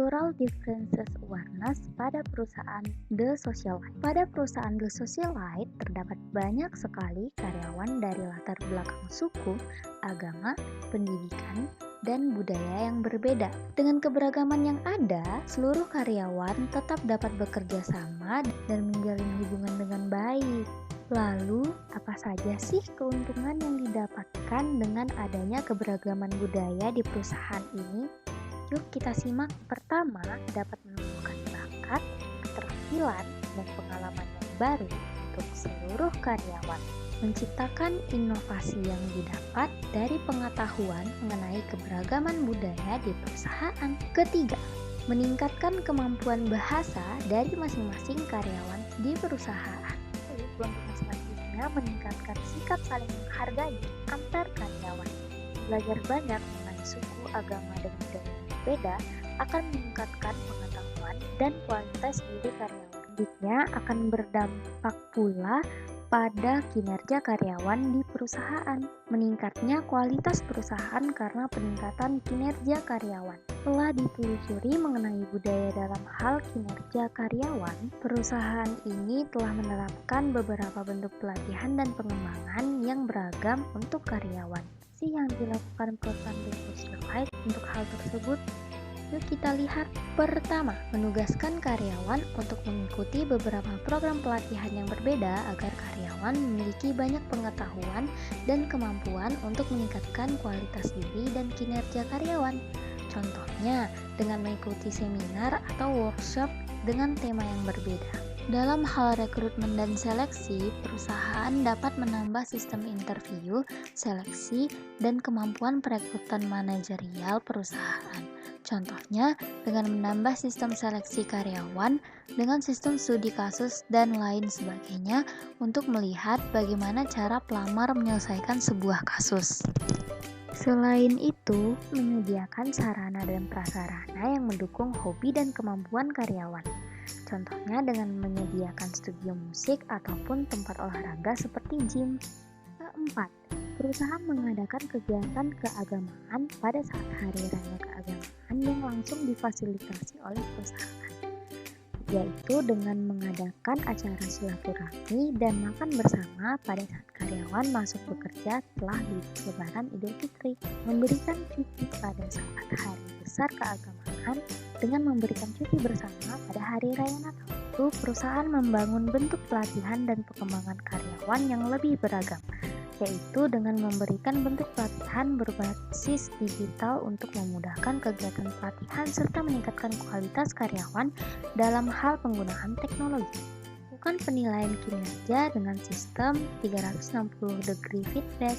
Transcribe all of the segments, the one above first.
Cultural Differences Awareness pada perusahaan The Socialite. Pada perusahaan The Socialite terdapat banyak sekali karyawan dari latar belakang suku, agama, pendidikan, dan budaya yang berbeda. Dengan keberagaman yang ada, seluruh karyawan tetap dapat bekerja sama dan menjalin hubungan dengan baik. Lalu, apa saja sih keuntungan yang didapatkan dengan adanya keberagaman budaya di perusahaan ini? Yuk kita simak. Pertama, dapat menumbuhkan bakat, keterampilan, dan pengalaman yang baru untuk seluruh karyawan. Menciptakan inovasi yang didapat dari pengetahuan mengenai keberagaman budaya di perusahaan. Ketiga, meningkatkan kemampuan bahasa dari masing-masing karyawan di perusahaan. Keuntungan selanjutnya, meningkatkan sikap saling menghargai antar karyawan. Belajar banyak mengenai suku, agama, dan budaya yang berbeda akan meningkatkan pengetahuan dan kualitas diri karyawan. Selanjutnya akan berdampak pula pada kinerja karyawan di perusahaan. Meningkatnya kualitas perusahaan karena peningkatan kinerja karyawan. Setelah ditelusuri mengenai budaya dalam hal kinerja karyawan, perusahaan ini telah menerapkan beberapa bentuk pelatihan dan pengembangan yang beragam untuk karyawan. Yang dilakukan perusahaan The Socialite untuk hal tersebut? Yuk kita lihat. Pertama, menugaskan karyawan untuk mengikuti beberapa program pelatihan yang berbeda agar karyawan memiliki banyak pengetahuan dan kemampuan untuk meningkatkan kualitas diri dan kinerja karyawan. Contohnya, dengan mengikuti seminar atau workshop dengan tema yang berbeda. Dalam hal rekrutmen dan seleksi, perusahaan dapat menambah sistem interview, seleksi, dan kemampuan perekrutan manajerial perusahaan. Contohnya, dengan menambah sistem seleksi karyawan dengan sistem studi kasus dan lain sebagainya untuk melihat bagaimana cara pelamar menyelesaikan sebuah kasus. Selain itu, menyediakan sarana dan prasarana yang mendukung hobi dan kemampuan karyawan. Contohnya dengan menyediakan studio musik ataupun tempat olahraga seperti gym. Keempat, perusahaan mengadakan kegiatan keagamaan pada saat hari raya keagamaan yang langsung difasilitasi oleh perusahaan, yaitu dengan mengadakan acara silaturahmi dan makan bersama pada saat karyawan masuk bekerja setelah Lebaran Idul Fitri. Memberikan cuti pada saat hari besar keagamaan dengan memberikan cuti bersama pada hari raya Natal. Itu perusahaan membangun bentuk pelatihan dan pengembangan karyawan yang lebih beragam, yaitu dengan memberikan bentuk pelatihan berbasis digital untuk memudahkan kegiatan pelatihan serta meningkatkan kualitas karyawan dalam hal penggunaan teknologi. Lakukan penilaian kinerja dengan sistem 360 degree feedback.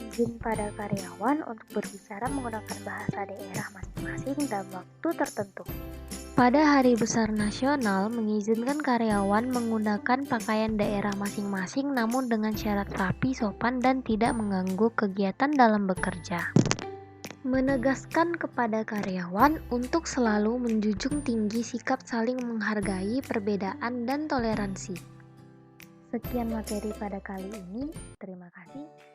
Izin pada karyawan untuk berbicara menggunakan bahasa daerah masing-masing dalam waktu tertentu. Pada Hari Besar Nasional, mengizinkan karyawan menggunakan pakaian daerah masing-masing namun dengan syarat rapi, sopan, dan tidak mengganggu kegiatan dalam bekerja. Menegaskan kepada karyawan untuk selalu menjunjung tinggi sikap saling menghargai perbedaan dan toleransi. Sekian materi pada kali ini. Terima kasih.